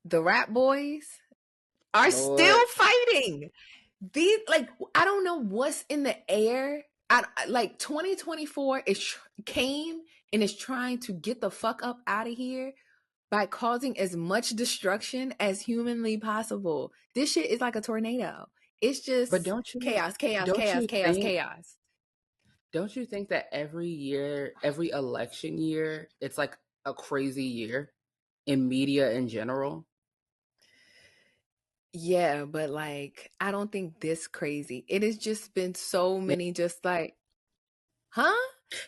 the rap boys are Lord. still fighting. These, like, I don't know what's in the air. Like 2024 came and is trying to get the fuck up out of here by causing as much destruction as humanly possible. This shit is like a tornado. It's But just don't you chaos, chaos, don't chaos, you chaos, think chaos. don't you think that every year, every election year, it's like a crazy year in media in general? Yeah, but like, I don't think this crazy. It has just been so Yeah, many, just like, huh?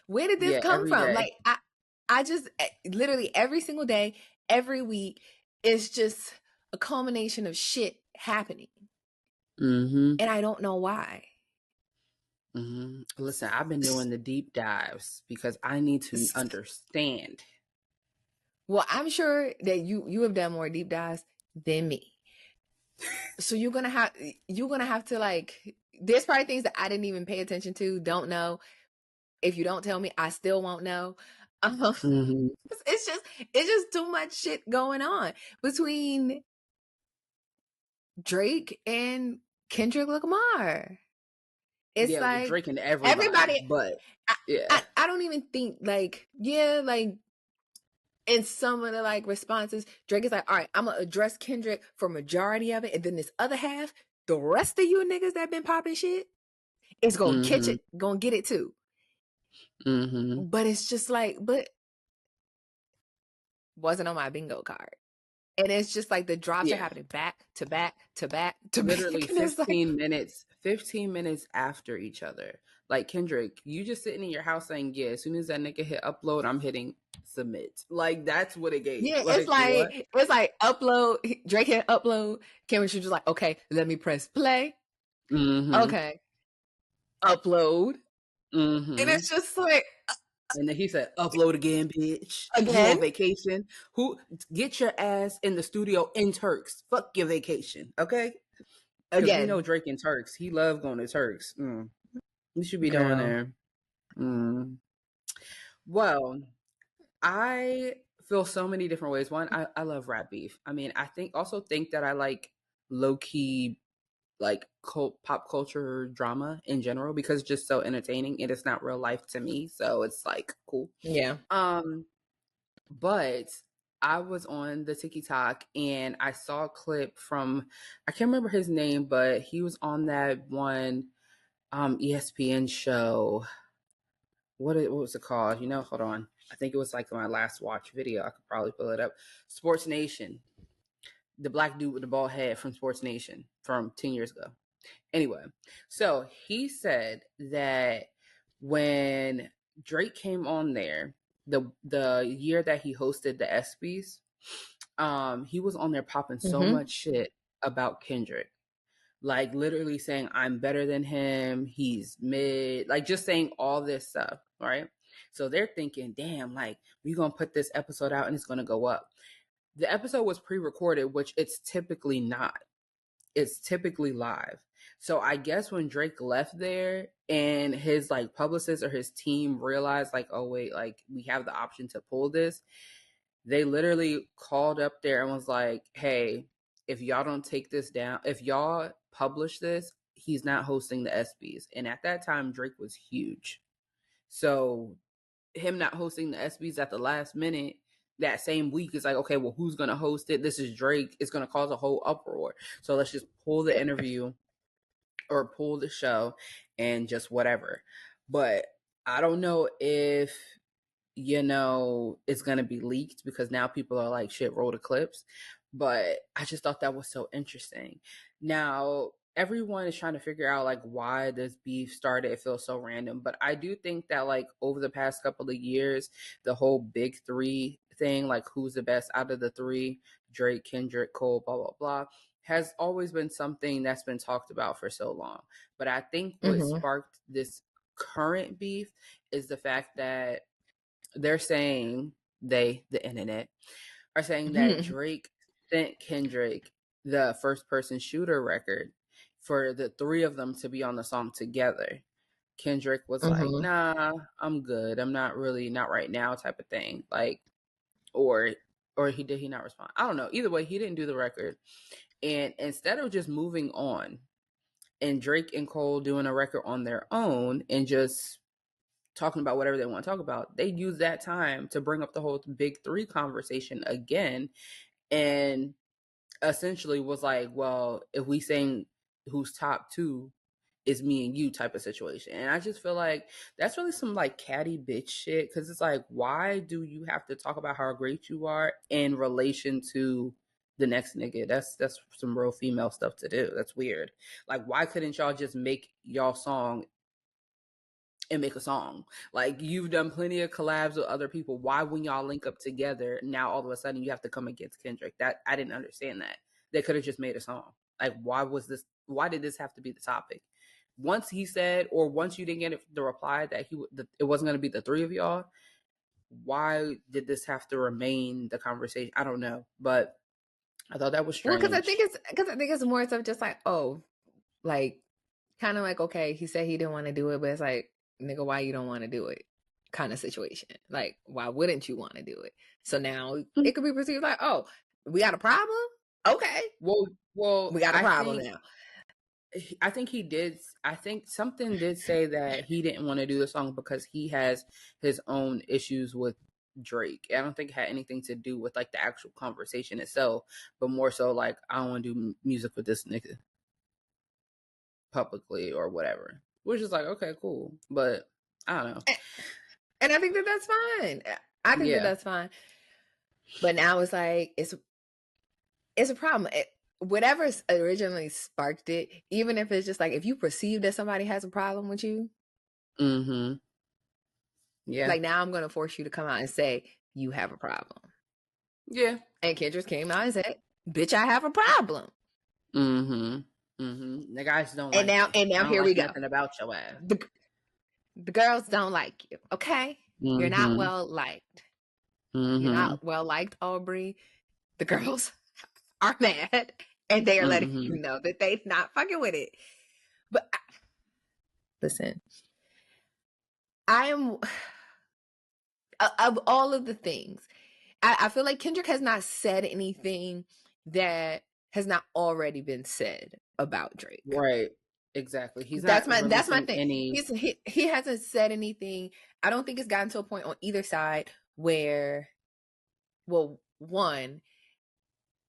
Where did this yeah, come every from? day. Like, I just literally every single day, every week, it's just a culmination of shit happening. Mm-hmm. And I don't know why. Mm-hmm. Listen, I've been doing the deep dives because I need to understand. Well, I'm sure that you have done more deep dives than me. So you're gonna have to like there's probably things that I didn't even pay attention to, don't know. If you don't tell me, I still won't know. Um, Mm-hmm. it's just too much shit going on between Drake and Kendrick Lamar. It's Yeah, with like Drake and everybody, everybody. but I, yeah. I don't even think like yeah like in some of the like responses, Drake is like, all right, I'm gonna address Kendrick for majority of it, and then this other half, the rest of you niggas that been popping shit, is gonna catch Mm-hmm. it, gonna get it too. Mm-hmm. But it's just like, but wasn't on my bingo card. And it's just like the drops are Yeah. happening back to back to back to back. Literally And it's like, 15 minutes after each other. Like Kendrick, you just sitting in your house saying, yeah, as soon as that nigga hit upload, I'm hitting submit. Like that's what it gave. yeah, Like what? it's like upload. Drake hit upload. Cameron should just like, okay, let me press play. Mm-hmm. Okay, upload. And Mm-hmm. it's just like, And then he said, upload again, bitch. You again, on vacation? Who get your ass in the studio in Turks. Fuck your vacation, okay? Because we know again, Drake in Turks. He love going to Turks. You should be doing girl. there. Mm. Well, I feel so many different ways. One, I love rap beef. I mean, I think that I like low key like pop culture drama in general because it's just so entertaining and it's not real life to me. So it's like cool. Yeah. Um, but I was on the TikTok and I saw a clip from I can't remember his name, but he was on that one ESPN show. What was it called? Hold on. I think it was like my last watch video. I could probably pull it up. Sports Nation. The black dude with the bald head from Sports Nation from 10 years ago. Anyway, so he said that when Drake came on there, the year that he hosted the ESPYs, he was on there popping so Mm-hmm. much shit about Kendrick. Like literally saying I'm better than him, he's mid, like just saying all this stuff, right? So they're thinking, damn, like we're gonna put this episode out and it's gonna go up. The episode was pre-recorded, which it's typically not. It's typically live. So I guess when Drake left there and his like publicist or his team realized like, oh wait, like we have the option to pull this, they literally called up there and was like, hey, if y'all don't take this down, if y'all publish this, he's not hosting the ESPYs. And at that time, Drake was huge. So him not hosting the ESPYs at the last minute that same week is like, okay, well, who's going to host it? This is Drake. It's going to cause a whole uproar. So let's just pull the interview or pull the show and just whatever. But I don't know if it's going to be leaked because now people are like, shit, roll the clips. But I just thought that was so interesting. Now, everyone is trying to figure out like why this beef started. It feels so random. But I do think that like over the past couple of years, the whole big three thing, like who's the best out of the three, Drake, Kendrick, Cole, blah, blah, blah, has always been something that's been talked about for so long. But I think what Mm-hmm. sparked this current beef is the fact that they're saying the internet are saying that Drake sent Kendrick the first person shooter record for the three of them to be on the song together. Kendrick was like, Mm-hmm. nah, I'm good. I'm not right now type of thing. Like, or or he not respond? I don't know. Either way, he didn't do the record. And instead of just moving on and Drake and Cole doing a record on their own and just talking about whatever they want to talk about, they use that time to bring up the whole big three conversation again, and essentially was like, well, if we sing who's top two, it's me and you type of situation. And I just feel like that's really some like catty bitch shit, because it's like, why do you have to talk about how great you are in relation to the next nigga? That's some real female stuff to do. That's weird. Like, why couldn't y'all just make y'all song and make a song? Like, you've done plenty of collabs with other people. Why, when y'all link up together, now all of a sudden you have to come against Kendrick? That I didn't understand that. They could have just made a song. Like, why did this have to be the topic? Once he said, or once you didn't get the reply that it wasn't going to be the three of y'all, why did this have to remain the conversation? I don't know, but I thought that was Well, because strange. I think it's more of just like, oh, like kind of like, okay, he said he didn't want to do it, but it's like, nigga, why you don't want to do it? Kind of situation. Like, why wouldn't you want to do it? So now it could be perceived like, oh, we got a problem. Okay, Well, we got a problem now. I think he did. I think something did say that he didn't want to do the song because he has his own issues with Drake. I don't think it had anything to do with like the actual conversation itself, but more so like, I don't want to do music with this nigga publicly or whatever. Which is like, okay, cool, but I don't know. And I think that that's fine. I think that Yeah. that's fine. But now it's like it's a problem. Whatever originally sparked it, even if it's just like if you perceive that somebody has a problem with you, Mm-hmm. Yeah. like now I'm gonna force you to come out and say you have a problem. Yeah. And Kendrick came out and said, "Bitch, I have a problem." Mm-hmm. Mm-hmm. The guys don't And like now you. and I now don't here we like go. nothing about your ass. The girls don't like you. Okay, you're not Mm-hmm. well liked. You're Mm-hmm. not well liked, Aubrey. The girls are mad, and they are letting Mm-hmm. you know that they're not fucking with it. But listen, I am of all of the things. I feel like Kendrick has not said anything that has not already been said about Drake. Right. Exactly. He's That's not my releasing thing. any. He hasn't said anything. I don't think it's gotten to a point on either side where, well, one,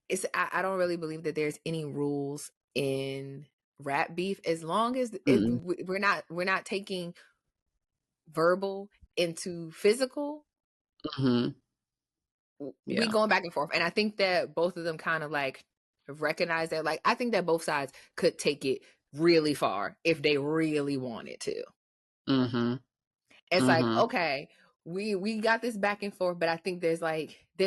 it's I don't really believe that there's any rules in rap beef as long as Mm-mm. we're not taking verbal into physical. Mm-hmm. We Yeah. going back and forth, and I think that both of them kind of like recognize that. Like, I think that both sides could take it really far if they really wanted to. Mm-hmm. It's like, Mm-hmm. okay, we got this back and forth, but I think there's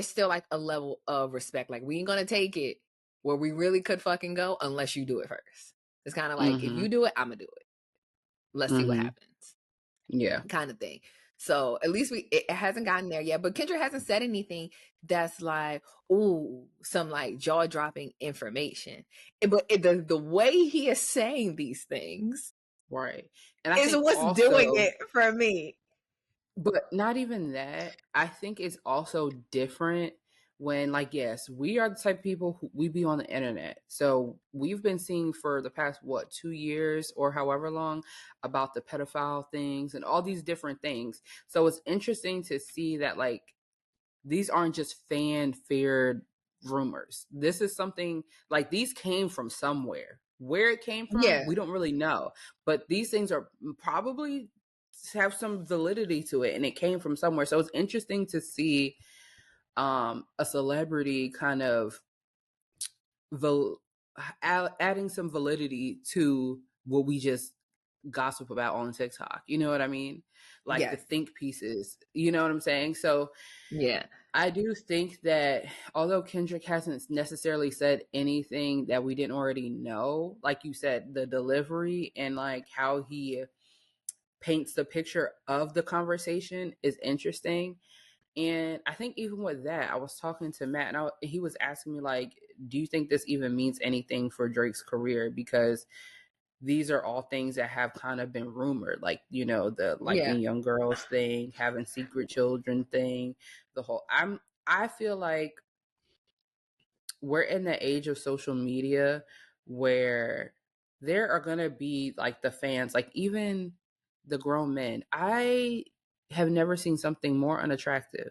still like a level of respect. Like, we ain't gonna take it where we really could fucking go unless you do it first. It's kind of like, if Mm-hmm. you do it, I'm gonna do it. Let's see what Mm-hmm. happens, Yeah. kind of thing. So at least it hasn't gotten there yet. But Kendrick hasn't said anything that's like, ooh, some like jaw dropping information. But the way he is saying these things Right. And I is think what's doing also, it for me. but not even that. I think it's also different when, like, yes, we are the type of people who we be on the internet. So we've been seeing for the past, what, 2 years or however long about the pedophile things and all these different things. So it's interesting to see that, like, these aren't just fan feared rumors. This is something like these came from somewhere. Where it came from, Yeah, we don't really know. But these things are probably have some validity to it, and it came from somewhere. So it's interesting to see a celebrity kind of val- adding some validity to what we just gossip about on TikTok. You know what I mean? Like the yes, think pieces. You know what I'm saying? So yeah, I do think that although Kendrick hasn't necessarily said anything that we didn't already know, like you said, the delivery and like how he paints the picture of the conversation is interesting. And I think even with that, I was talking to Matt, and he was asking me like, "Do you think this even means anything for Drake's career?" Because these are all things that have kind of been rumored, like, you know, the yeah. liking young girls thing, having secret children thing, the whole. I feel like we're in the age of social media where there are going to be like the fans, like even the grown men. I have never seen something more unattractive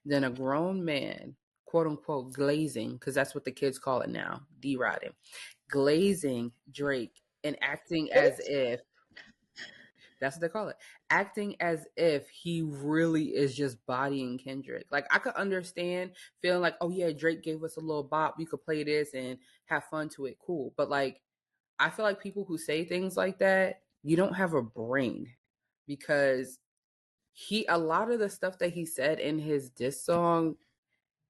than a grown man, quote unquote, glazing, because that's what the kids call it now, D-Rodding, glazing Drake and acting as if that's what they call it. Acting as if he really is just bodying Kendrick. Like I could understand feeling like, oh yeah, Drake gave us a little bop. We could play this and have fun to it. Cool. But like I feel like people who say things like that, you don't have a brain. Because a lot of the stuff that he said in his diss song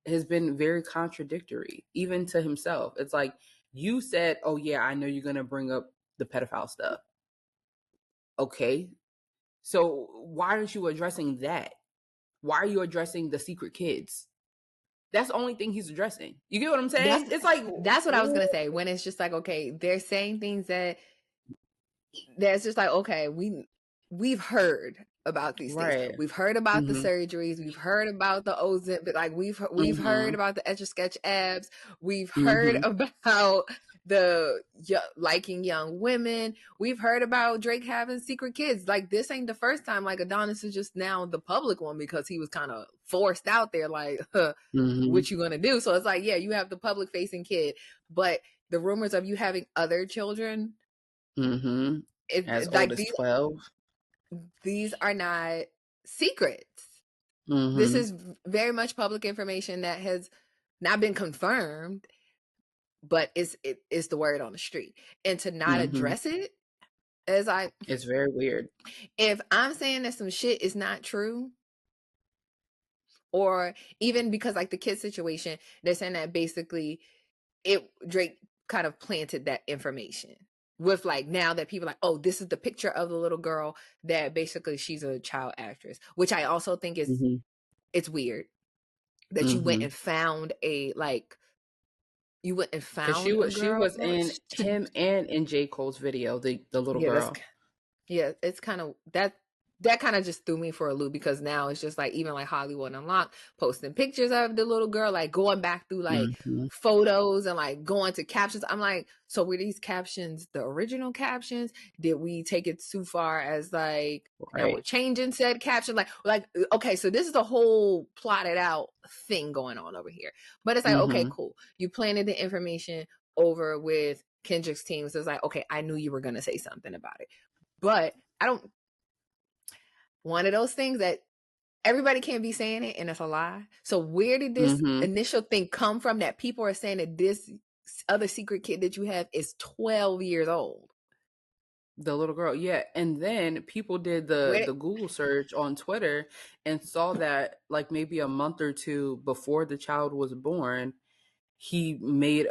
has been very contradictory, even to himself. It's like you said, oh yeah, I know you're gonna bring up the pedophile stuff. Okay, so why aren't you addressing that? Why are you addressing the secret kids? That's the only thing he's addressing. You get what I'm That's saying? It's like, that's what I was gonna say. When it's just like, okay, they're saying things that's just like, okay, we've heard about these things. right. We've heard about the Mm-hmm. surgeries. We've heard about the ozone, but like we've heard Mm-hmm. about the Etch a Sketch abs. We've heard Mm-hmm. about the liking young women. We've heard about Drake having secret kids. Like this ain't the first time. Like Adonis is just now the public one because he was kind of forced out there. Like, Mm-hmm. what you gonna do? So it's like, yeah, you have the public facing kid, but the rumors of you having other children, Mm-hmm. As old like as 12. these are not secrets. This Mm-hmm. is very much public information that has not been confirmed, but it's the word on the street. And to not Mm-hmm. address it, as I It's very weird. if I'm saying that some shit is not true, or even because like the kid situation, they're saying that basically Drake kind of planted that information with like now that people are like, oh, this is the picture of the little girl that basically she's a child actress, which I also think is Mm-hmm. it's weird that you went Mm-hmm. and found you went and Because found a she girl was in to him and in J. Cole's video, the little yeah that's girl. yeah, it's kind of that kind of just threw me for a loop because now it's just like even like Hollywood Unlocked posting pictures of the little girl, like going back through like Mm-hmm. photos and like going to captions. I'm like, so were these captions the original captions? Did we take it too far as like now we're Right. changing said caption? Like okay, so this is a whole plotted out thing going on over here. But it's like, okay, Mm-hmm. cool. You planted the information over with Kendrick's team. So it's like, okay, I knew you were gonna say something about it. But I don't one of those things that everybody can't be saying it and it's a lie. So where did this Mm-hmm. initial thing come from that people are saying that this other secret kid that you have is 12 years old? The little girl, yeah. And then people did the Where Google search on Twitter and saw that like maybe a month or two before the child was born, he made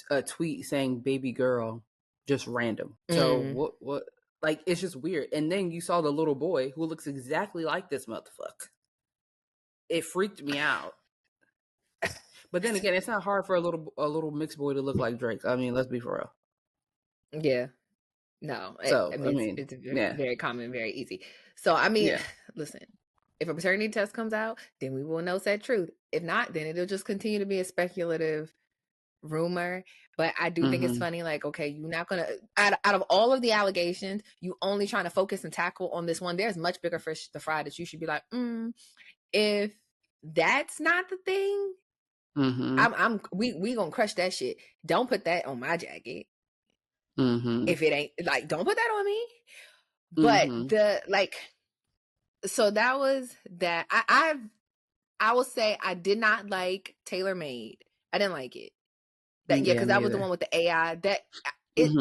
a tweet saying baby girl, just random. So mm, what like it's just weird. And then you saw the little boy who looks exactly like this motherfucker. It freaked me out. But then again, it's not hard for a little mixed boy to look like Drake. I mean, let's be for real. yeah, no, So, I I mean mean, it's very, yeah. very common, very easy. So I mean, Yeah. listen, if a paternity test comes out, then we will know said truth. If not, then it'll just continue to be a speculative rumor. But I do think it's Mhm. funny, like, okay, you're not gonna out of all of the allegations, you only trying to focus and tackle on this one. There's much bigger fish to fry that you should be like, if that's not the thing, Mhm. we gonna crush that shit. Don't put that on my jacket. Mhm. If it ain't like, don't put that on me. But Mhm. the like, so that was that. I will say I did not like Tailor Made. I didn't like it. That yeah, Yeah, because me that was the either. one with the AI.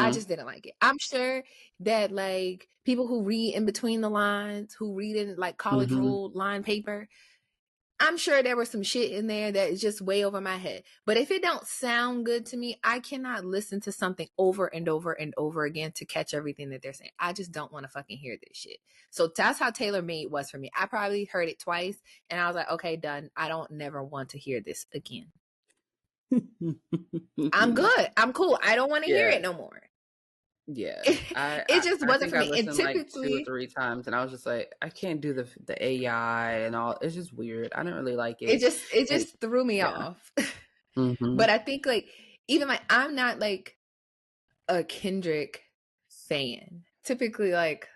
I Mhm. just didn't like it. I'm sure that like people who read in between the lines, who read in like college Mhm. ruled line paper, I'm sure there was some shit in there that is just way over my head. But if it don't sound good to me, I cannot listen to something over and over and over again to catch everything that they're saying. I just don't want to fucking hear this shit. So that's how Taylor Made was for me. I probably heard it twice and I was like, okay, done. I don't never want to hear this again. I'm good. I'm cool. I don't want to hear Yeah. it no more. Yeah. It just I wasn't think for I me. And listened like 2 or typically, 3 times and I was just like, I can't do the AI and all. It's just weird. I don't really like it it. just it And just threw me yeah. off. Mm-hmm. But I think like even like I'm not like a Kendrick fan. Typically like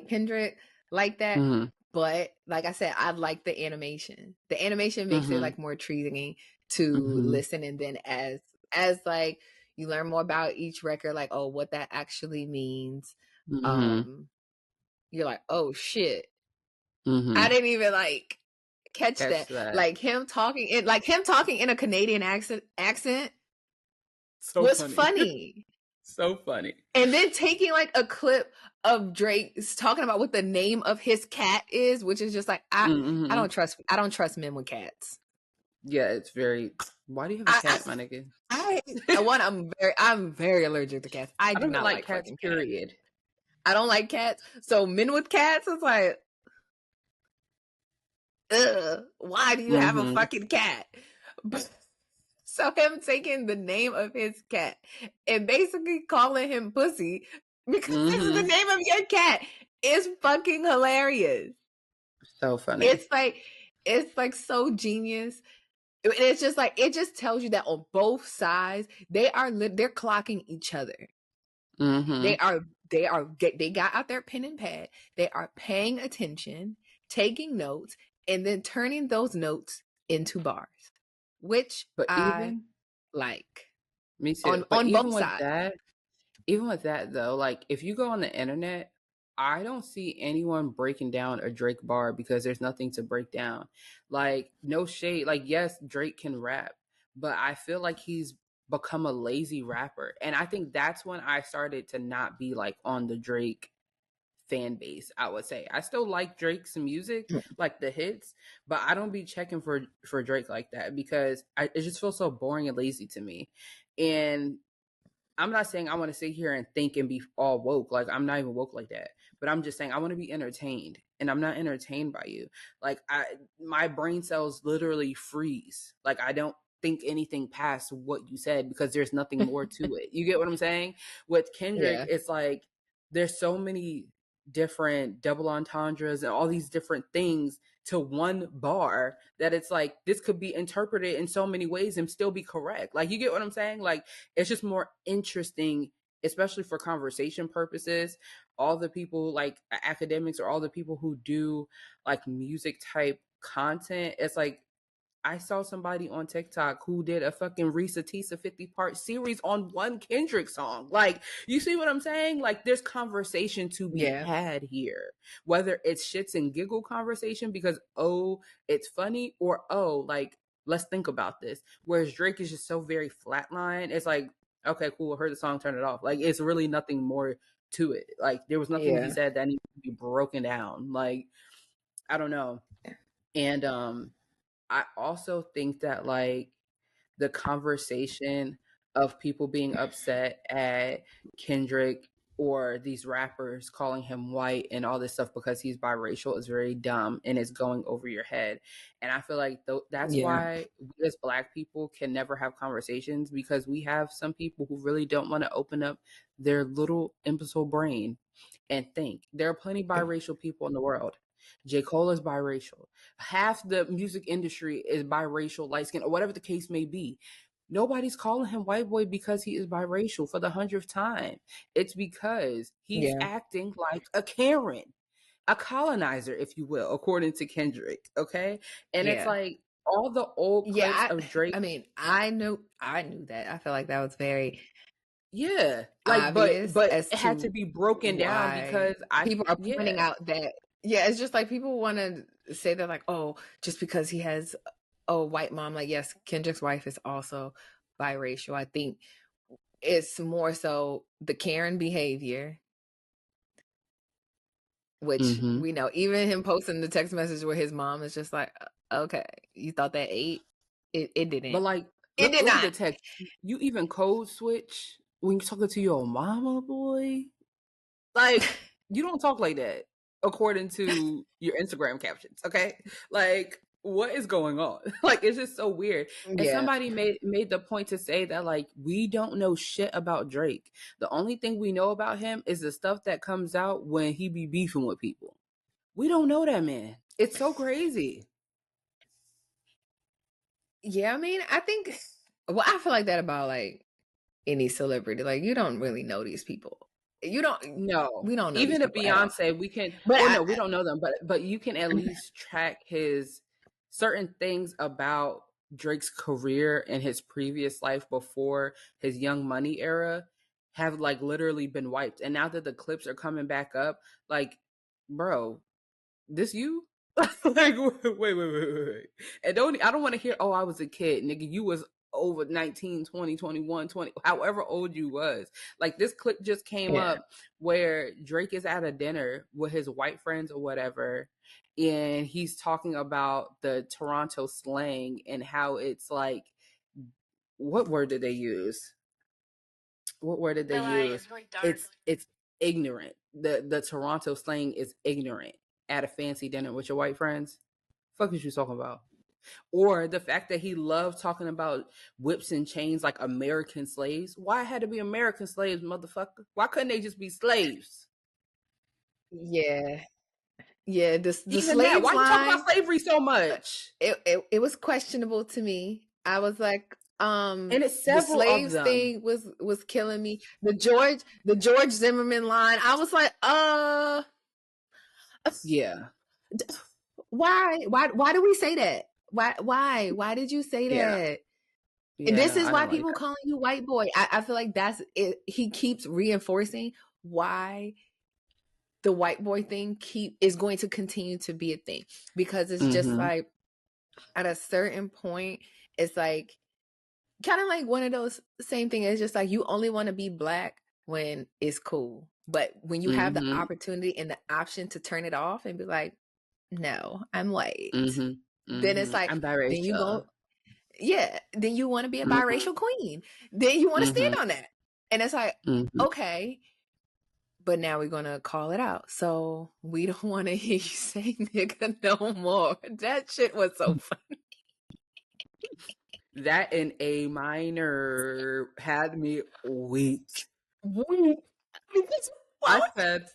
Kendrick like that. Mm-hmm. But like I said, I like the animation. The animation makes it Mm-hmm. like more intriguing to Mm-hmm. listen, and then as like you learn more about each record, like oh what that actually means. Mm-hmm. Um you're like, oh shit. I Mm-hmm. didn't even like catch Catch that. that. Like him talking in a Canadian accent So was funny. funny. So funny. And then taking like a clip of Drake talking about what the name of his cat is, which is just like I Mm-hmm. don't trust men with cats. Yeah, it's very. Why do you have a I cat, my nigga? I, I one I'm very allergic to cats. I I do don't even not like like cats, fucking cats. period. I don't like cats. So men with cats is like, ugh, why do you have a Mm-hmm. fucking cat? But so him taking the name of his cat and basically calling him pussy because this is the Mm-hmm. name of your cat is fucking hilarious. So funny. It's like it's like so genius. And it's just like it just tells you that on both sides they're clocking each other. Mm-hmm. They are they got out their pen and pad. They are paying attention, taking notes, and then turning those notes into bars, which But I even like me too. on But both sides. even with that though, like if you go on the internet, I don't see anyone breaking down a Drake bar because there's nothing to break down. Like no shade. Like yes, Drake can rap, but I feel like he's become a lazy rapper. And I think that's when I started to not be like on the Drake fan base. I would say I still like Drake's music, like the hits, but I don't be checking for Drake like that because it just feels so boring and lazy to me. And I'm not saying I want to sit here and think and be all woke. Like I'm not even woke like that. But I'm just saying I want to be entertained, and I'm not entertained by you. Like my brain cells literally freeze. Like I don't think anything past what you said because there's nothing more to it. You get what I'm saying? With Kendrick, Yeah, it's like there's so many different double entendres and all these different things to one bar that it's like this could be interpreted in so many ways and still be correct. Like you get what I'm saying? Like it's just more interesting, especially for conversation purposes. All the people like academics or all the people who do like music type content, it's like I saw somebody on TikTok who did a fucking Risa Tisa 50-part series on one Kendrick song. Like, you see what I'm saying? Like, there's conversation to be yeah, had here. Whether it's shits and giggle conversation because, oh, it's funny, or, oh, like, let's think about this. Whereas Drake is just so very flatline. It's like, okay, cool, I heard the song, turn it off. Like, it's really nothing more to it. Like, there was nothing he yeah, said that needed to be broken down. Like, I don't know. And I also think that like the conversation of people being upset at Kendrick or these rappers calling him white and all this stuff because he's biracial is very dumb and it's going over your head. And I feel like that's yeah, why we as Black people can never have conversations because we have some people who really don't want to open up their little imbecile brain and think. There are plenty biracial people in the world. J. Cole is biracial. Half the music industry is biracial, light skin, or whatever the case may be. Nobody's calling him white boy because he is biracial for the 100th time. It's because he's yeah, acting like a Karen, a colonizer, if you will, according to Kendrick. Okay. And it's yeah. like all the old Yeah, clips of Drake. I mean, I knew that. I feel like that was very Yeah. Like, obvious but as it had to to be broken down why because I, people are pointing yeah. out that yeah, it's just like people want to say that like, oh, just because he has a white mom, like yes, Kendrick's wife is also biracial. I think it's more so the Karen behavior, which Mm-hmm. we know. Even him posting the text message where his mom is just like, okay, you thought that ate? It didn't. But like, It did look at not. the text. You even code switch when you're talking to your mama, boy. Like, you don't talk like that according to your Instagram captions, okay? Like, what is going on? Like, it's just so weird. And Yeah. somebody made the point to say that like we don't know shit about Drake. The only thing we know about him is the stuff that comes out when he be beefing with people. We don't know that man. It's so crazy. Yeah, I mean, I think Well, I feel like that about like any celebrity. Like you don't really know these people. You don't. No, We don't know these even if people at all. Beyonce, we can. But Well, I, no, we don't know them, but you can at least track his certain things about Drake's career and his previous life before his Young Money era have like literally been wiped. And now that the clips are coming back up, like, bro, this you? Like, wait. And I don't want to hear, oh, I was a kid. Nigga, you was over 19, 20, 21, 20, however old you was. Like, this clip just came yeah, up where Drake is at a dinner with his white friends or whatever. And he's talking about the Toronto slang and how it's like, what word did they use? What word did they use? It's ignorant. The Toronto slang is ignorant at a fancy dinner with your white friends. Fuck is you talking about? Or the fact that he loved talking about whips and chains like American slaves. Why it had to be American slaves, motherfucker? Why couldn't they just be slaves? yeah, yeah. The Even that. slaves Why you talk about line, slavery so much? it was questionable to me. I was like, And it's the several of slaves them. thing was killing me. The George Zimmerman line, I was like, Yeah. why do we say that? Why did you say Yeah. that? And Yeah, this no, is I why didn't like people that. calling you white boy. I feel like that's it. He keeps reinforcing why the white boy thing keep is going to continue to be a thing, because it's just Mm-hmm. like at a certain point, it's like kind of like one of those same thing. It's just like you only want to be black when it's cool, but when you have the Mm-hmm. opportunity and the option to turn it off and be like, no, I'm white, Mm-hmm. then it's Mm-hmm. like, I'm then you biracial. go, yeah, then you want to be a Mm-hmm. biracial queen, then you want to stand Mm-hmm. on that, and it's like, Mm-hmm. okay, but now we're gonna call it out, so we don't want to hear you say nigga no more. That shit was so funny. That in A minor had me weak. Why I would said,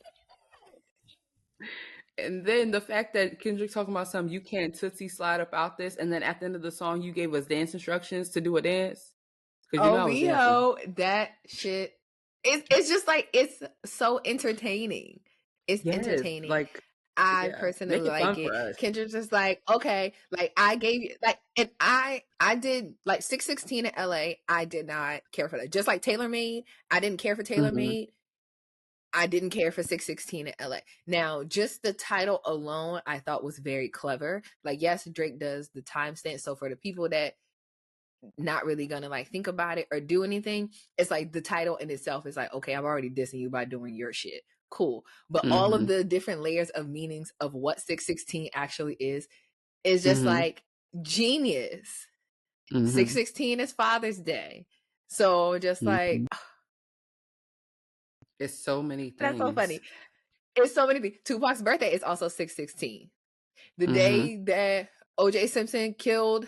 and then the fact that Kendrick talking about something you can't tootsie slide up out this, and then at the end of the song you gave us dance instructions to do a dance because you know I was dancing. OVO, that shit. It's just like it's so entertaining. It's Yes, entertaining. like I yeah, personally make it like fun it. for us. Kendrick's just like, okay, like I gave you like, and I did like 616 in LA. I did not care for that. Just like Taylor Made, I didn't care for Taylor Mm-hmm. Made. I didn't care for 616 in LA. Now, just the title alone, I thought was very clever. Like, yes, Drake does the timestamp. So for the people that not really gonna like think about it or do anything, it's like the title in itself is like, okay, I'm already dissing you by doing your shit. Cool. But all of Mm-hmm. the different layers of meanings of what 616 actually is just Mm-hmm. like genius. Mm-hmm. 616 is Father's Day. So just Mm-hmm. like, It's so many that's so things. funny. It's so many things. Tupac's birthday is also 616. The Mm-hmm. day that OJ Simpson killed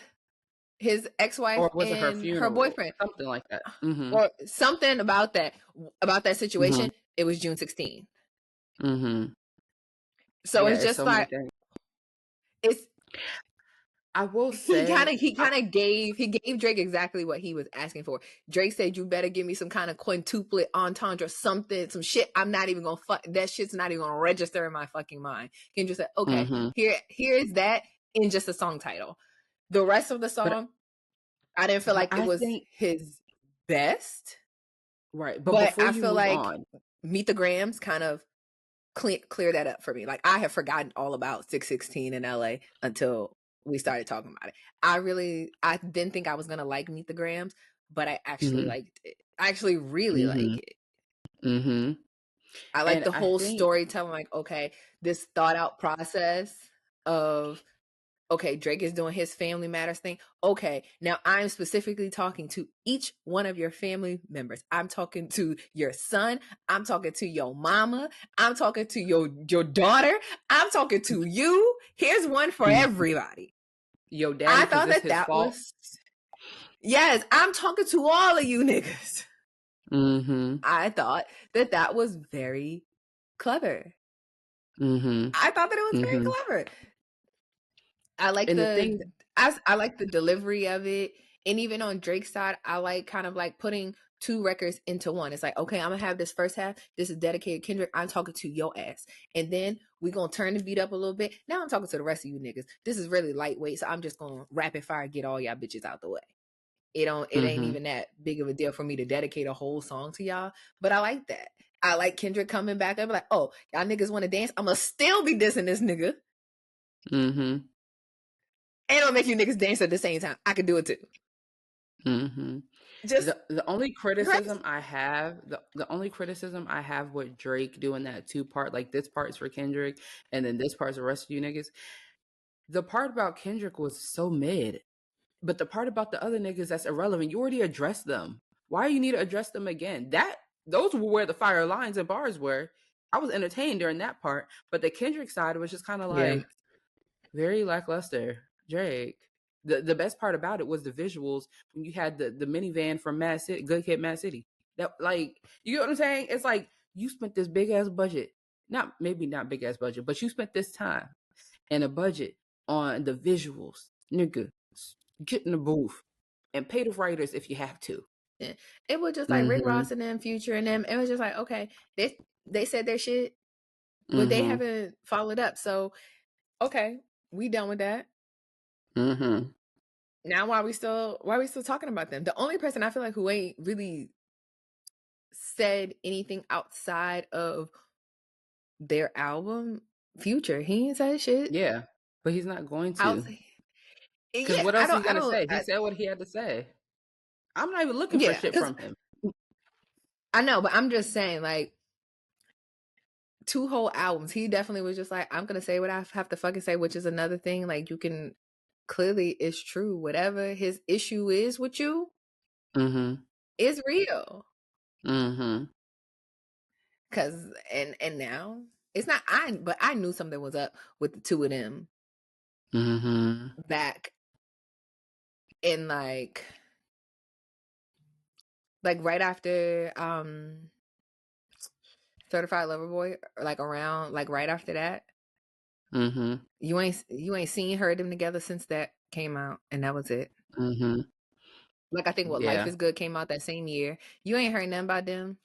his ex-wife Or was it her and her funeral? boyfriend, Something like that. Mm-hmm. or something about that Mm-hmm. situation, it was June 16th. Mm-hmm. So Yeah, it's it's just so many like things. it's I will he kind say, of he kind of gave he gave Drake exactly what he was asking for. Drake said, "You better give me some kind of quintuplet entendre, something, some shit. I'm not even gonna fuck that shit's not even gonna register in my fucking mind." Kendrick said, "Okay, mm-hmm. here's that in just a song title." The rest of the but song, I didn't feel like it I was think his best, right. But but before I you feel move like on, Meet the Grams kind of clear that up for me. Like I have forgotten all about 616 in LA until we started talking about it. I didn't think I was gonna like Meet the Grams, but I actually mm-hmm. liked it. I actually really Mm-hmm. like it. Mm-hmm. I like And the I whole think storytelling. Like, okay, this thought out process of, okay, Drake is doing his family matters thing. Okay, now I'm specifically talking to each one of your family members. I'm talking to your son. I'm talking to your mama. I'm talking to your daughter. I'm talking to you. Here's one for mm, everybody. yo daddy, I because thought it's that his that fault. was, yes, I'm talking to all of you niggas. Mm-hmm. I thought that that was very clever. Mm-hmm. I thought that it was very Mm-hmm. clever. I like And the the thing, I like the delivery of it. And even on Drake's side, I like kind of like putting two records into one. It's like, okay, I'm gonna have this first half. This is dedicated Kendrick. I'm talking to your ass. And then we gonna turn the beat up a little bit. Now I'm talking to the rest of you niggas. This is really lightweight, so I'm just gonna rapid fire get all y'all bitches out the way. It ain't Mm-hmm. even that big of a deal for me to dedicate a whole song to y'all. But I like that. I like Kendrick coming back up like, oh, y'all niggas want to dance? I'm gonna still be dissing this nigga. Mm-hmm. And I'll make you niggas dance at the same time. I can do it too. Mm-hmm. Just The only criticism crazy. I have, the only criticism I have with Drake doing that two part, like this part's for Kendrick and then this part's the rest of you niggas. The part about Kendrick was so mid. But the part about the other niggas that's irrelevant, you already addressed them. Why you need to address them again? Those were where the fire lines and bars were. I was entertained during that part, but the Kendrick side was just kind of Yeah. like very lackluster. Drake. The best part about it was the visuals when you had the minivan from Mad City, Good Kid, Mad City. That, like, you get what I'm saying? It's like you spent this big ass budget, not maybe not big ass budget, but you spent this time and a budget on the visuals, nigga. Get in the booth and pay the writers if you have to. It was just like Rick Mm-hmm. Ross and them, Future and them. It was just like, okay, they said their shit, but they Mm-hmm. haven't followed up. So okay, we done with that. Mm-hmm. Now why are we still talking about them? The only person I feel like who ain't really said anything outside of their album, Future. He ain't said shit. Yeah, but he's not going to. Outside. Because Yeah, what I else is don't he I gonna don't say? He said what he had to say. I'm not even looking for yeah, shit because from him. I know, but I'm just saying, like, two whole albums. He definitely was just like, I'm gonna say what I have to fucking say, which is another thing. Like, you can clearly it's true. Whatever his issue is with you Mm-hmm. is real. Mm-hmm. Cause and now it's not but I knew something was up with the two of them Mm-hmm. back in like right after Certified Lover Boy, or like around like right after that. Mm-hmm. You ain't seen her them together since that came out, and that was it. Mm-hmm. Like I think what Life Yeah. is Good came out that same year. You ain't heard nothing about them.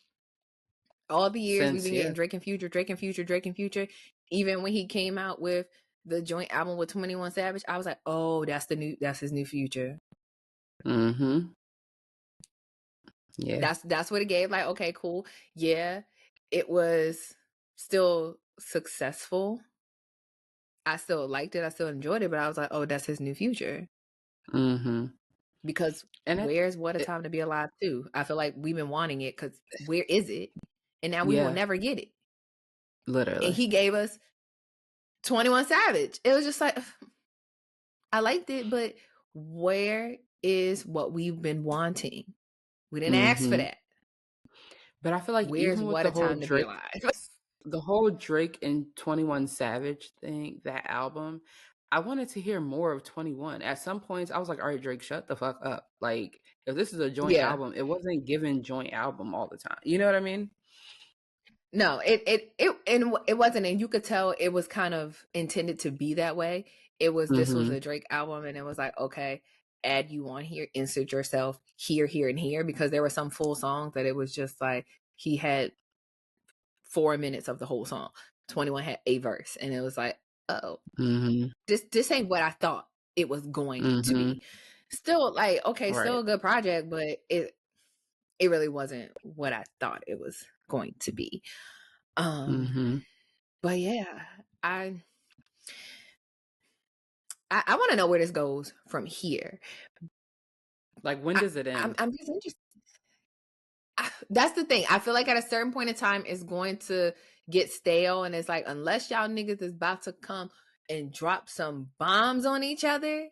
All the years we've Since been yeah. getting Drake and Future, Drake and Future, Drake and Future. Even when he came out with the joint album with 21 Savage, I was like, oh, that's his new Future. Mm-hmm. Yeah. That's what it gave. Like, okay, cool. Yeah, it was still successful. I still liked it. I still enjoyed it, but I was like, oh, that's his new Future. Mm-hmm. Because And where's What a it Time to Be Alive too? I feel like we've been wanting it because where is it? And now we will yeah, never get it. And literally. he gave us 21 Savage. It was just like I liked it, but where is what we've been wanting? We didn't ask for Mm-hmm. that. But I feel like Where's even with What the a whole Time to Be Drake, Alive? the whole Drake and 21 Savage thing, that album, I wanted to hear more of 21. At some points, I was like, all right, Drake, shut the fuck up. Like, if this is a joint Yeah. album, it wasn't given joint album all the time. You know what I mean? No, it wasn't, and you could tell it was kind of intended to be that way. This was Mm-hmm. a Drake album, and it was like, okay, add you on here, insert yourself here, here, and here, because there were some full songs that it was just like he had 4 minutes of the whole song. 21 had a verse, and it was like, oh, Mm-hmm. this ain't what I thought it was going to Mm-hmm. be. Still, like, okay, Right. still a good project, but it really wasn't what I thought it was going to be. Um, Mm-hmm. but yeah, I I want to know where this goes from here. Like, when I, does it end? I'm just interested. That's the thing. I feel like at a certain point in time, it's going to get stale, and it's like unless y'all niggas is about to come and drop some bombs on each other,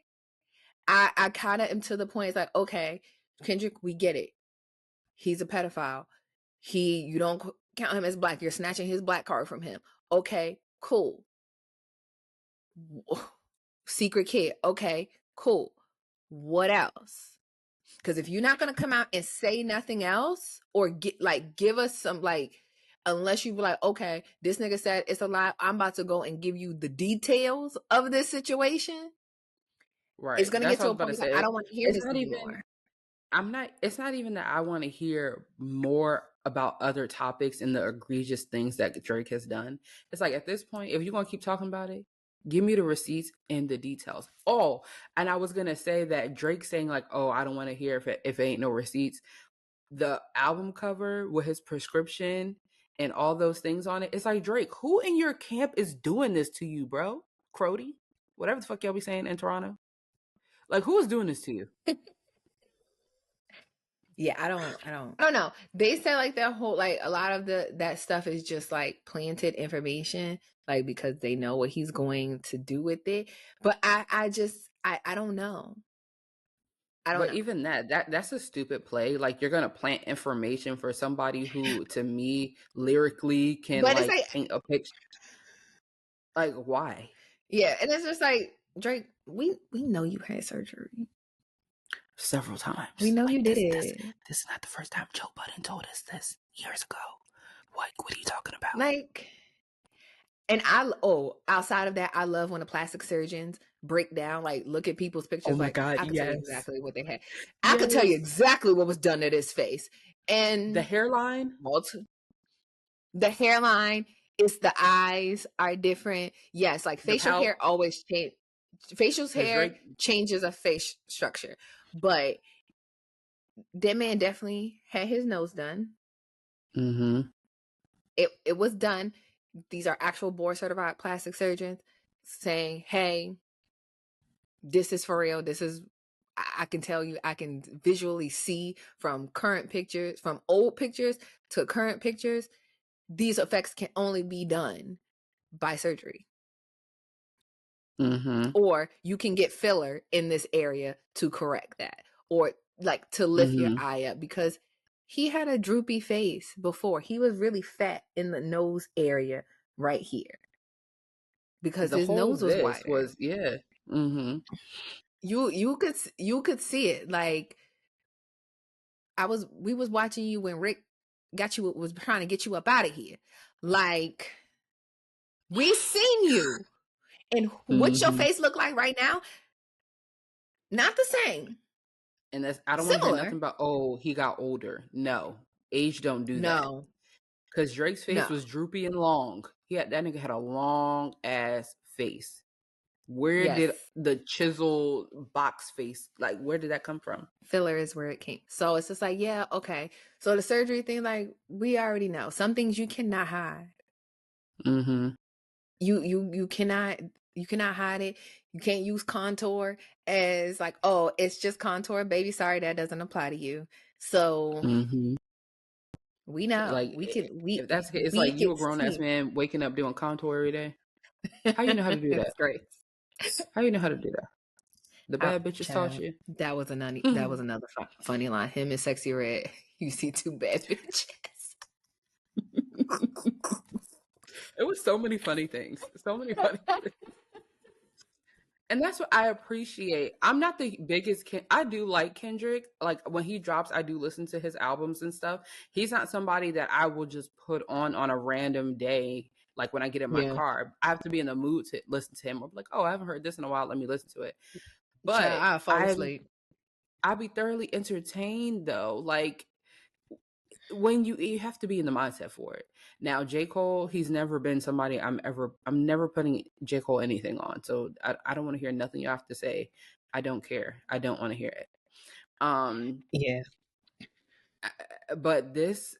I kind of am to the point. It's like, okay, Kendrick, we get it. He's a pedophile. You don't count him as black. You're snatching his black card from him. Okay, cool. Secret kid. Okay, cool. What else? Because if you're not gonna come out and say nothing else, or give us some unless you be like, okay, this nigga said it's a lie, I'm about to go and give you the details of this situation. It's Right. gonna That's get what I to was a about point to where it's like, say. I don't want to hear It's this not even anymore. it's not even that I want to hear more about other topics and the egregious things that Drake has done. It's like at this point, if you're gonna keep talking about it, give me the receipts and the details. Oh, and I was gonna say that Drake saying like, "Oh, I don't want to hear if it ain't no receipts." The album cover with his prescription and all those things on it. It's like, Drake, who in your camp is doing this to you, bro? Crody, whatever the fuck y'all be saying in Toronto. Like, who is doing this to you? Yeah, I don't know. They said like that whole like a lot of that stuff is just like planted information, like because they know what he's going to do with it. But I don't know. I don't But know. even that's a stupid play. Like you're gonna plant information for somebody who, to me, lyrically can But it's like like paint a picture. Like why? yeah, and it's just like Drake, we know you had surgery. Several We times. know Like you did it. this is not the first time Joe Budden told us this years ago. Like, what are you talking about? Like and outside of that, I love when the plastic surgeons break down, like look at people's Oh pictures. my Like God, I could tell you yes. exactly what they had. I could tell you Yes. exactly what was done to this face. The And hairline, multi- the hairline is the eyes are different. Yes, like the facial pout, hair always change. Facial because hair Drake. changes a face structure, but that man definitely had his nose done. Mm-hmm. It was done. These are actual board certified plastic surgeons saying, "Hey, this is for real. This is I can tell you, I can visually see from current pictures, from old pictures to current pictures, these effects can only be done by surgery. Mm-hmm. Or you can get filler in this area to correct that, or like to lift your Mm-hmm. eye up because he had a droopy face before. He was really fat in the nose area right here because The his whole nose was this wider. was, yeah. Mm-hmm. You could see it. Like we was watching you when Rick got you was trying to get you up out of here. Like we seen you, and what your Mm-hmm. face look like right now? Not the same. And that's, I don't want to hear Similar. nothing about, oh, he got older. No, age don't do that. No, Because Drake's face no. was droopy and long. That nigga had a long ass face. Where Yes, did the chisel box face, like, where did that come from? filler is where it came. So it's just like, yeah, okay. So the surgery thing, like we already know, some things you cannot hide. Mm-hmm. You cannot hide it. You can't use contour as like, oh, it's just contour, baby. Sorry, that doesn't apply to you. So Mm-hmm. we know Like, we can if that's it's we like can you a grown ass see. man waking up doing contour every day. How you know how to do that? It's great. How you know how to do that? The I, bad bitches taught child, you. that was another funny line. Him and Sexy Red. You see two bad bitches. It was so many funny things. So many funny things. And that's what I appreciate. I'm not the biggest I do like Kendrick. Like when he drops, I do listen to his albums and stuff. He's not somebody that I will just put on a random day. Like when I get in my Yeah, car, I have to be in the mood to listen to him. I'm like, oh, I haven't heard this in a while. Let me listen to it. child, But I fall asleep. I be thoroughly entertained though. Like when you have to be in the mindset for it. Now, J. Cole, he's never been somebody I'm never putting J. Cole anything on. So I don't want to hear nothing you have to say. I don't care. I don't want to hear it. Um Yeah, but this,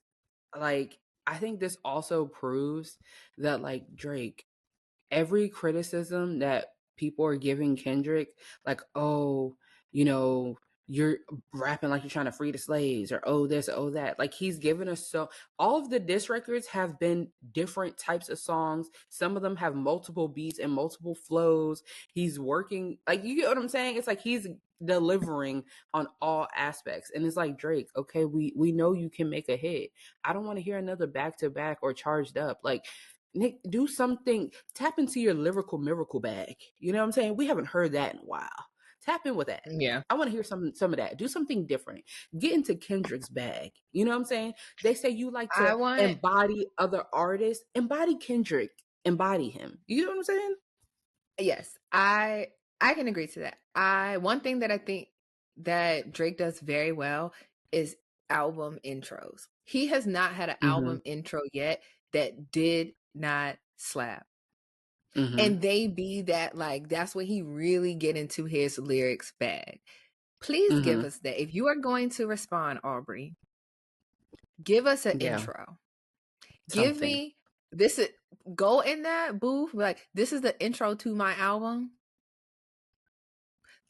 like, I think this also proves that, like, Drake, every criticism that people are giving Kendrick, like, oh, you know, you're rapping like you're trying to free the slaves, or oh this, oh that. Like he's given us so all of the diss records have been different types of songs. Some of them have multiple beats and multiple flows. He's working, like, you get what I'm saying? It's like he's delivering on all aspects. And it's like, Drake, okay, we know you can make a hit. I don't want to hear another back to back or charged up. Like, Nick, do something. Tap into your lyrical miracle bag. You know what I'm saying? We haven't heard that in a while. Tap in with that. yeah. I want to hear some of that. Do something different. Get into Kendrick's bag. You know what I'm saying? They say you like I to want embody other artists. Embody Kendrick. Embody him. You know what I'm saying? yes. I I can agree to that. One thing that I think that Drake does very well is album intros. He has not had an Mm-hmm. album intro yet that did not slap. Mm-hmm. And they be that, like, that's when he really get into his lyrics bag. Please give Mm-hmm. us that. If you are going to respond, Aubrey, give us an Yeah. intro. Give Something. me this is go in that booth, like, this is the intro to my album.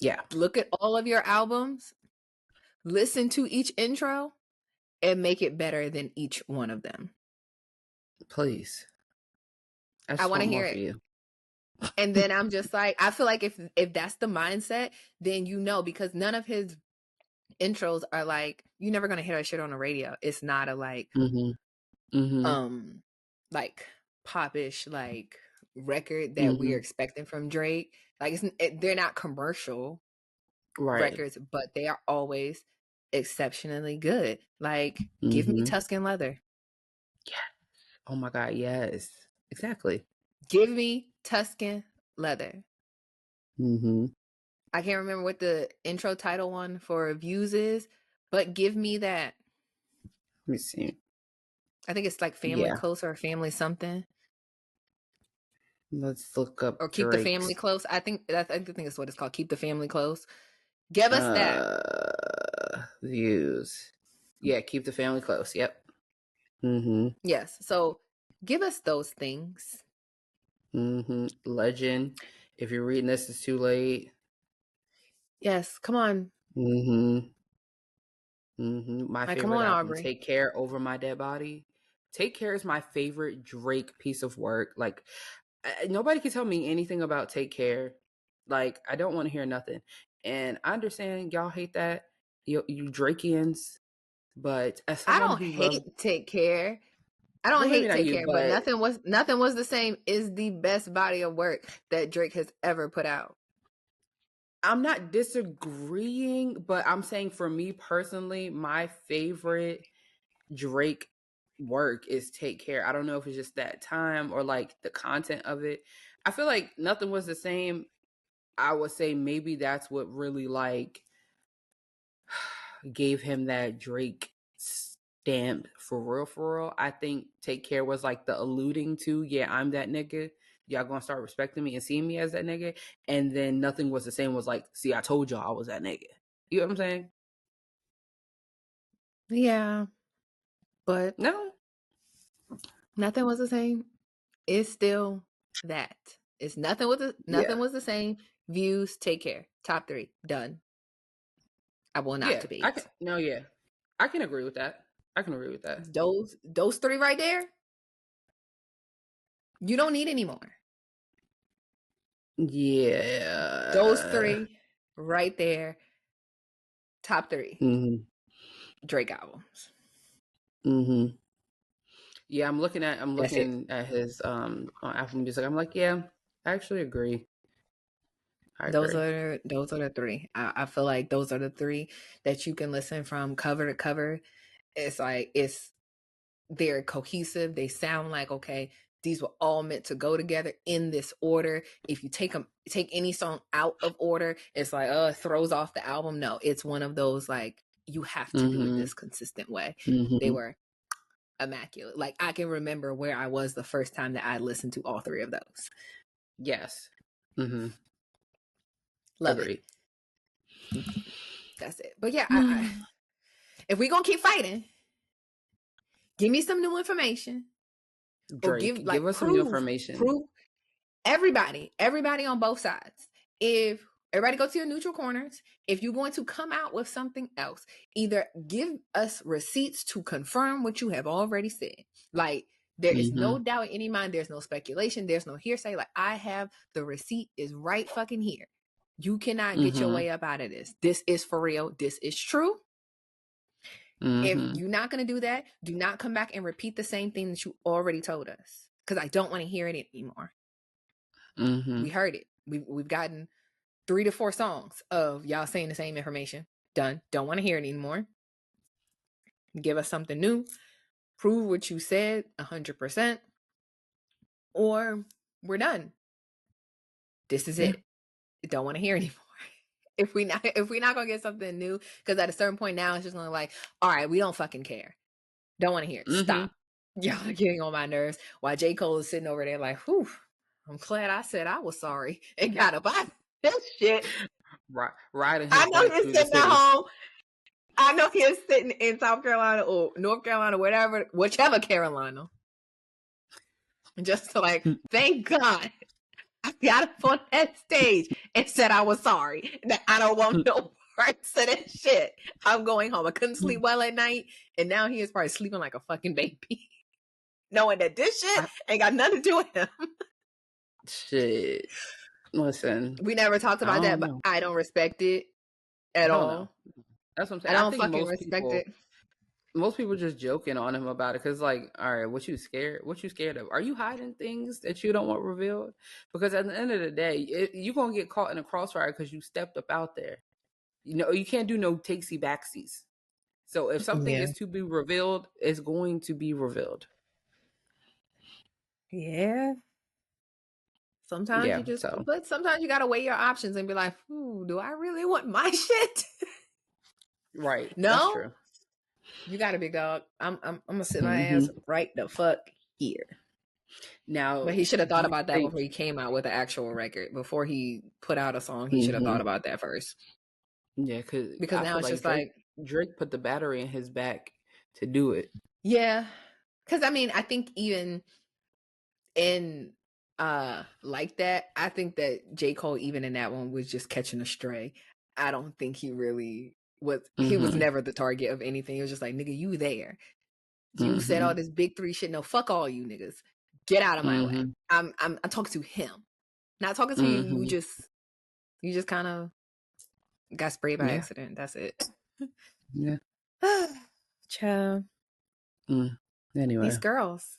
Yeah. Look at all of your albums, listen to each intro, and make it better than each one of them. Please. I I just want to want hear more for it. you. And then I'm just like, I feel like if that's the mindset, then because none of his intros are like, you're never gonna hear that shit on the radio. It's not a Mm-hmm. Mm-hmm. um like popish like record that we're Mm-hmm. expecting from Drake. Like they're not commercial Right. records, but they are always exceptionally good. Like, give me Mm-hmm. Tuscan Leather. Yeah. Oh my God. Yes. Exactly. Give me Tuscan Leather. Mm-hmm. I can't remember what the intro title one for Views is, but give me that. Let me see. I think it's like Family Yeah. Close or Family something. Let's look up Or Keep the Family Drake's Close. I think it's what it's called. Keep the Family Close. Give us that. views. Yeah, keep the family close. Yep. Mm-hmm. Yes. So give us those things. Mm-hmm. Legend. If you're reading this, it's too late. Yes. Come on. Mm-hmm. Mm-hmm. My Like, come favorite on, album, Aubrey. Take Care Over My Dead Body. Take Care is my favorite Drake piece of work. Like, nobody can tell me anything about Take Care. Like, I don't want to hear nothing. And I understand y'all hate that, you Drakians. But as I someone don't who loves, hate Take Care. I don't well, maybe hate not Take you, Care, but but nothing was the same is the best body of work that Drake has ever put out. I'm not disagreeing, but I'm saying for me personally, my favorite Drake work is Take Care. I don't know if it's just that time or like the content of it. I feel like nothing was the same. I would say maybe that's what really like gave him that Drake stamp for real, for real. I think Take Care was like the alluding to, yeah, I'm that nigga. Y'all gonna start respecting me and seeing me as that nigga. And then Nothing Was the Same was like, see, I told y'all I was that nigga. You know what I'm saying? Yeah, but No? nothing was the same. It's still that. It's Yeah. nothing was the same. Views, Take Care. Top 3. Done. I will not Yeah. I can debate. no, yeah. I can agree with that. I can agree with that. Those 3 right there, you don't need any more. Those Yeah. 3 right there, top 3 Mm-hmm. Drake albums. Mm-hmm. Yeah, I'm That's it. looking at his on Apple Music. I'm like, yeah, I actually agree. I Those agree. are those are the 3. I feel like those are the 3 that you can listen from cover to cover. It's like they're cohesive. They sound like, okay, these were all meant to go together in this order. If you take any song out of order, it's like, it throws off the album. No, it's one of those like, you have to do it Mm-hmm. this consistent way. They Mm-hmm. were immaculate. Like, I can remember where I was the first time that I listened to all 3 of those. Yes. Mm-hmm. Love it. Agreed. That's it. But yeah, I if we gonna keep fighting, give me some new information, or Drake, give us some new information. prove everybody on both sides. If everybody go to your neutral corners, if you're going to come out with something else, either give us receipts to confirm what you have already said. Like, there is Mm-hmm. no doubt in any mind, there's no speculation, there's no hearsay. Like, I have the receipt is right fucking here. You cannot get your Mm-hmm. way up out of this. This is for real. This is true. If Mm-hmm. you're not going to do that, do not come back and repeat the same thing that you already told us, because I don't want to hear it anymore. Mm-hmm. We heard it. We've gotten 3 to 4 songs of y'all saying the same information. Done. Don't want to hear it anymore. Give us something new. Prove what you said 100%, or we're done. This is Yeah. it. don't want to hear anymore. If we not gonna get something new, because at a certain point now it's just gonna like, all right, we don't fucking care. Don't want to hear it. Mm-hmm. Stop. Y'all are getting on my nerves. While J. Cole is sitting over there like, whew, I'm glad I said I was sorry and got up out this shit. Riding I his know bike he's through the sitting at city. home. I know he is sitting in South Carolina or North Carolina, whatever, whichever Carolina. Just to like, thank God I got up on that stage and said I was sorry. That I don't want no parts of that shit. I'm going home. I couldn't sleep well at night, and now he is probably sleeping like a fucking baby, knowing that this shit I, ain't got nothing to do with him. shit. Listen, We never talked I about that, don't but know. I don't respect it at Hell no. all. That's what I'm I saying. I don't think fucking respect it. most people just joking on him about it because, like, all right, what you scared of? Are you hiding things that you don't want revealed? Because at the end of the day, you're gonna get caught in a crossfire because you stepped up out there. You know, you can't do no takesy backsies. So if something Yeah. is to be revealed, it's going to be revealed. Yeah. Sometimes Yeah. you just, So but sometimes you gotta weigh your options and be like, "Ooh, do I really want my shit?" right, that's No, true. you got a big dog. I'm gonna sit my Hmm. ass right the fuck here. But Now, he should have do thought you about that think? before he came out with an actual record. Before he put out a song, he should have thought Hmm. about that first. Yeah, because Because I now feel it's like just Drake like, Drake put the battery in his back to do it. yeah. Because I mean, I think even in like that, I think that J. Cole, even in that one, was just catching a stray. I don't think he really was, he was Hmm. never the target of anything. It was just like, nigga, you there. You said Hmm. all this big three shit. No, fuck all you niggas. Get out of my way. Hmm. I'm talking to him. Not talking to you. Hmm. You just kind of got sprayed by Yeah. accident. That's it. Yeah. Child. Mm. These Anyway. girls.